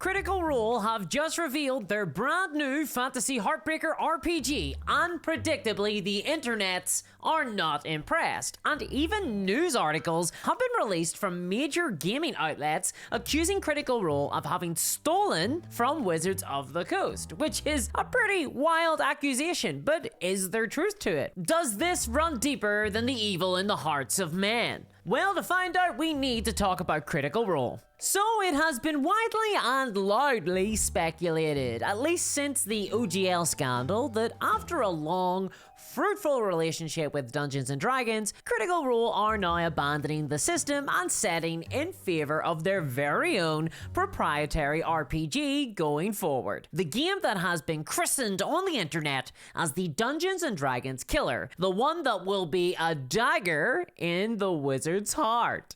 Critical Role have just revealed their brand new fantasy heartbreaker RPG, and predictably the internets are not impressed, and even news articles have been released from major gaming outlets accusing Critical Role of having stolen from Wizards of the Coast, which is a pretty wild accusation, but is there truth to it? Does this run deeper than the evil in the hearts of men? Well, to find out, we need to talk about Critical Role. So it has been widely and loudly speculated, at least since the OGL scandal, that after a long, fruitful relationship with Dungeons & Dragons, Critical Role are now abandoning the system and setting in favor of their very own proprietary RPG going forward. The game that has been christened on the internet as the Dungeons & Dragons killer, the one that will be a dagger in the wizard's heart.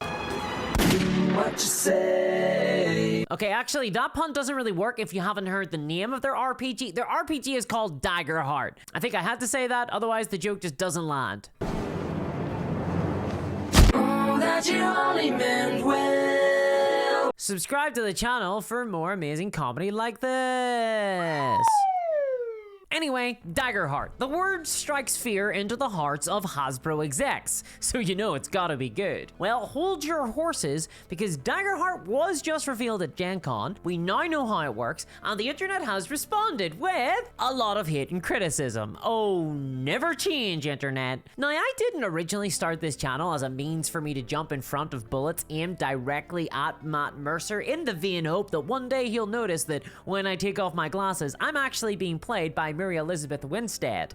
What you say? Okay, actually, that pun doesn't really work if you haven't heard the name of their RPG. Their RPG is called Daggerheart. I think I had to say that, otherwise the joke just doesn't land. Oh, that you only meant well. Subscribe to the channel for more amazing comedy like this. Anyway, Daggerheart. The word strikes fear into the hearts of Hasbro execs, so you know it's gotta be good. Well, hold your horses, because Daggerheart was just revealed at Gen Con, we now know how it works, and the internet has responded with a lot of hate and criticism. Oh, never change, internet. Now, I didn't originally start this channel as a means for me to jump in front of bullets aimed directly at Matt Mercer in the vain hope that one day he'll notice that when I take off my glasses, I'm actually being played by Mary Elizabeth Winstead.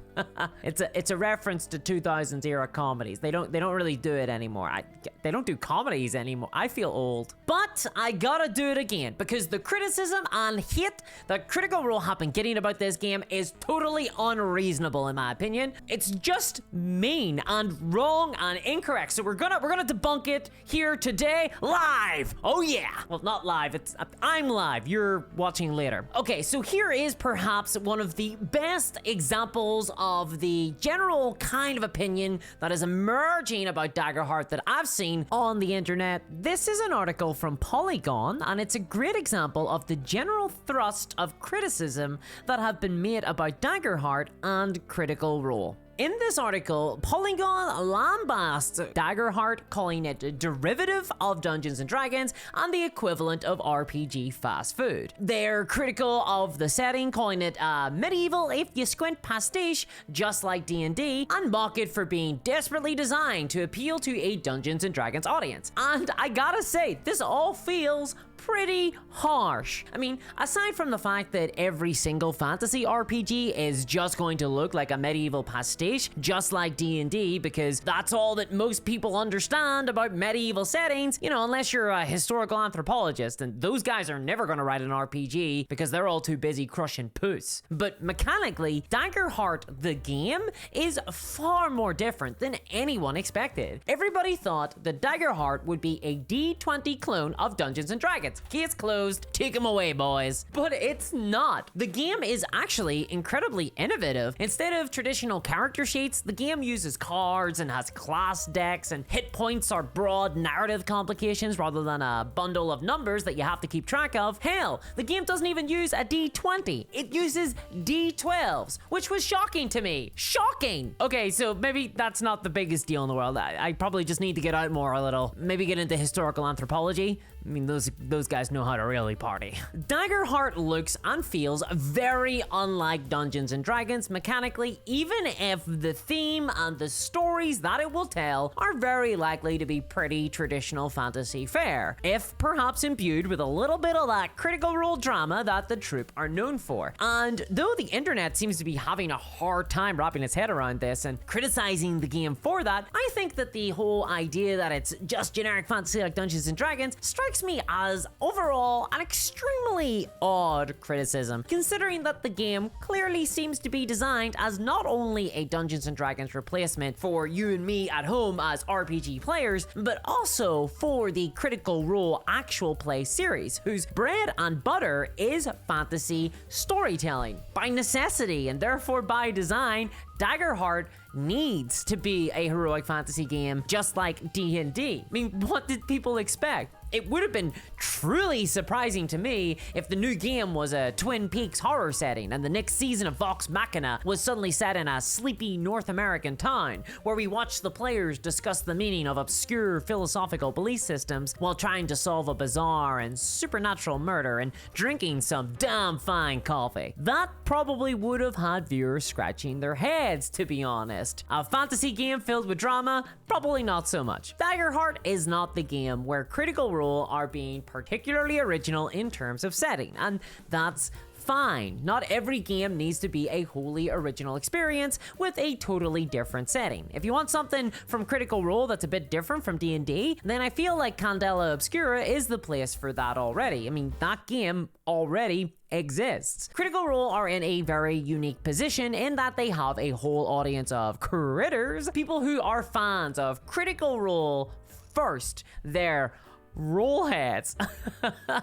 It's a reference to 2000s era comedies. They don't really do it anymore. They don't do comedies anymore. I feel old. But I gotta do it again, because the criticism and hate that Critical Role have been getting about this game is totally unreasonable in my opinion. It's just mean and wrong and incorrect. So we're gonna debunk it here today live. Oh yeah. Well, not live. I'm live. You're watching later. Okay, so here is perhaps one of the best examples of the general kind of opinion that is emerging about Daggerheart that I've seen on the internet. This is an article from Polygon, and it's a great example of the general thrust of criticism that have been made about Daggerheart and Critical Role. In this article, Polygon lambasts Daggerheart, calling it a derivative of Dungeons & Dragons and the equivalent of RPG fast food. They're critical of the setting, calling it a medieval if you squint pastiche, just like D&D, and mock it for being desperately designed to appeal to a Dungeons & Dragons audience. And I gotta say, this all feels pretty harsh. I mean, aside from the fact that every single fantasy RPG is just going to look like a medieval pastiche, just like D&D, because that's all that most people understand about medieval settings, you know, unless you're a historical anthropologist, and those guys are never going to write an RPG because they're all too busy crushing puss. But mechanically, Daggerheart, the game, is far more different than anyone expected. Everybody thought that Daggerheart would be a D20 clone of Dungeons & Dragons. Case closed, take them away, boys. But it's not. The game is actually incredibly innovative. Instead of traditional character sheets, the game uses cards and has class decks, and hit points are broad narrative complications rather than a bundle of numbers that you have to keep track of. Hell, the game doesn't even use a D20. It uses D12s, which was shocking to me. Shocking! Okay, so maybe that's not the biggest deal in the world. I probably just need to get out more a little. Maybe get into historical anthropology. I mean, those guys know how to really party. Daggerheart looks and feels very unlike Dungeons & Dragons mechanically, even if the theme and the stories that it will tell are very likely to be pretty traditional fantasy fare, if perhaps imbued with a little bit of that Critical Role drama that the troupe are known for. And though the internet seems to be having a hard time wrapping its head around this and criticizing the game for that, I think that the whole idea that it's just generic fantasy like Dungeons & Dragons strikes me as overall an extremely odd criticism, considering that the game clearly seems to be designed as not only a Dungeons & Dragons replacement for you and me at home as RPG players, but also for the Critical Role actual play series, whose bread and butter is fantasy storytelling. By necessity, and therefore by design, Daggerheart needs to be a heroic fantasy game just like D&D. I mean, what did people expect? it would have been truly surprising to me if the new game was a Twin Peaks horror setting and the next season of Vox Machina was suddenly set in a sleepy North American town where we watch the players discuss the meaning of obscure philosophical belief systems while trying to solve a bizarre and supernatural murder and drinking some damn fine coffee. That probably would have had viewers scratching their heads, to be honest. A fantasy game filled with drama? Probably not so much. Daggerheart is not the game where Critical Role are being particularly original in terms of setting, and that's fine. Not every game needs to be a wholly original experience with a totally different setting. If you want something from Critical Role that's a bit different from D&D, then I feel like Candela Obscura is the place for that already. I mean, that game already exists. Critical Role are in a very unique position in that they have a whole audience of critters, people who are fans of Critical Role first. They're roll heads.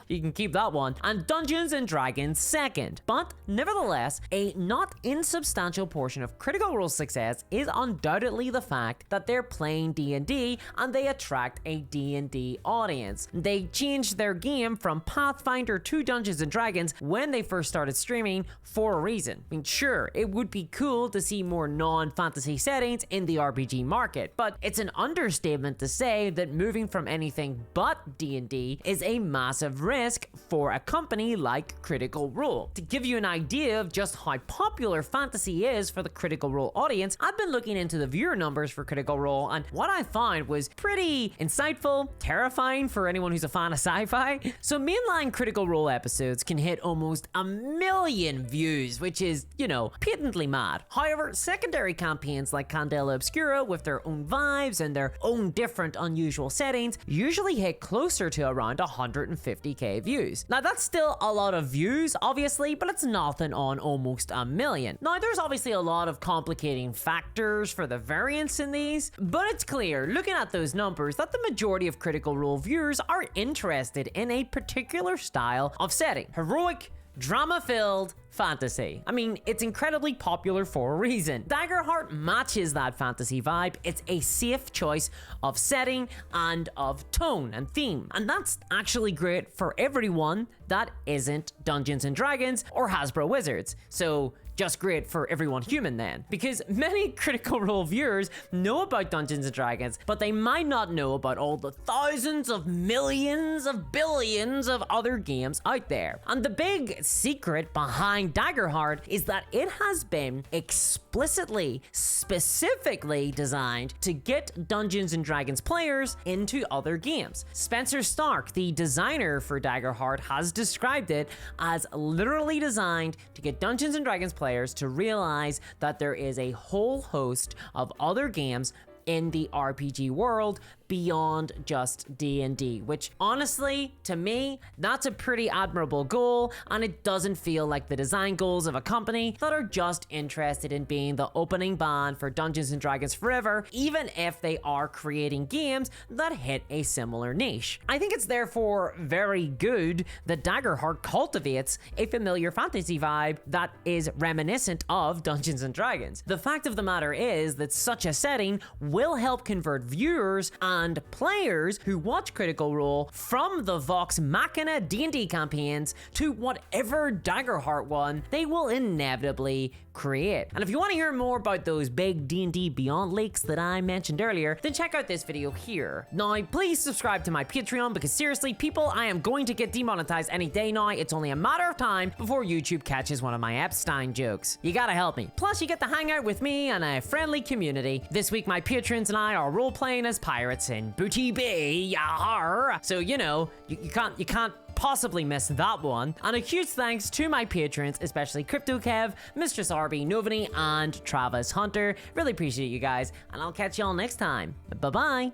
You can keep that one. And Dungeons and Dragons second. But nevertheless, a not insubstantial portion of Critical Role's success is undoubtedly the fact that they're playing D&D and they attract a D&D audience. They changed their game from Pathfinder to Dungeons and Dragons when they first started streaming for a reason. I mean, sure, it would be cool to see more non-fantasy settings in the RPG market, but it's an understatement to say that moving from anything but D&D is a massive risk for a company like Critical Role. To give you an idea of just how popular fantasy is for the Critical Role audience, I've been looking into the viewer numbers for Critical Role, and what I found was pretty insightful, terrifying for anyone who's a fan of sci-fi. So mainline Critical Role episodes can hit almost 1 million views, which is, you know, patently mad. However, secondary campaigns like Candela Obscura, with their own vibes and their own different unusual settings, usually hit closer to around 150k views. Now that's still a lot of views, obviously, but it's nothing on almost 1 million. Now there's obviously a lot of complicating factors for the variance in these, but it's clear, looking at those numbers, that the majority of Critical Role viewers are interested in a particular style of setting. Heroic, drama-filled fantasy. I mean, it's incredibly popular for a reason. Daggerheart matches that fantasy vibe. It's a safe choice of setting and of tone and theme. And that's actually great for everyone that isn't Dungeons and Dragons or Hasbro Wizards. So just great for everyone human then. Because many Critical Role viewers know about Dungeons and Dragons, but they might not know about all the thousands of millions of billions of other games out there. And the big secret behind Daggerheart is that it has been explicitly, specifically designed to get Dungeons and Dragons players into other games. Spencer Stark, the designer for Daggerheart, has described it as literally designed to get Dungeons and Dragons players to realize that there is a whole host of other games in the RPG world beyond just D&D, which honestly, to me, that's a pretty admirable goal, and it doesn't feel like the design goals of a company that are just interested in being the opening band for Dungeons and Dragons forever, even if they are creating games that hit a similar niche. I think it's therefore very good that Daggerheart cultivates a familiar fantasy vibe that is reminiscent of Dungeons and Dragons. The fact of the matter is that such a setting will help convert viewers and players who watch Critical Role from the Vox Machina D&D campaigns to whatever Daggerheart one they will inevitably create. And if you want to hear more about those big D&D Beyond leaks that I mentioned earlier, then check out this video here. Now, please subscribe to my Patreon, because seriously, people, I am going to get demonetized any day now. It's only a matter of time before YouTube catches one of my Epstein jokes. You gotta help me. Plus, you get to hang out with me and a friendly community. This week, my patrons and I are role-playing as pirates in Booty Bay, yahar! So, you know, you can't possibly miss that one. And a huge thanks to my patrons, especially Crypto Kev, Mistress RB Novany, and Travis Hunter. Really appreciate you guys, and I'll catch y'all next time. Bye-bye.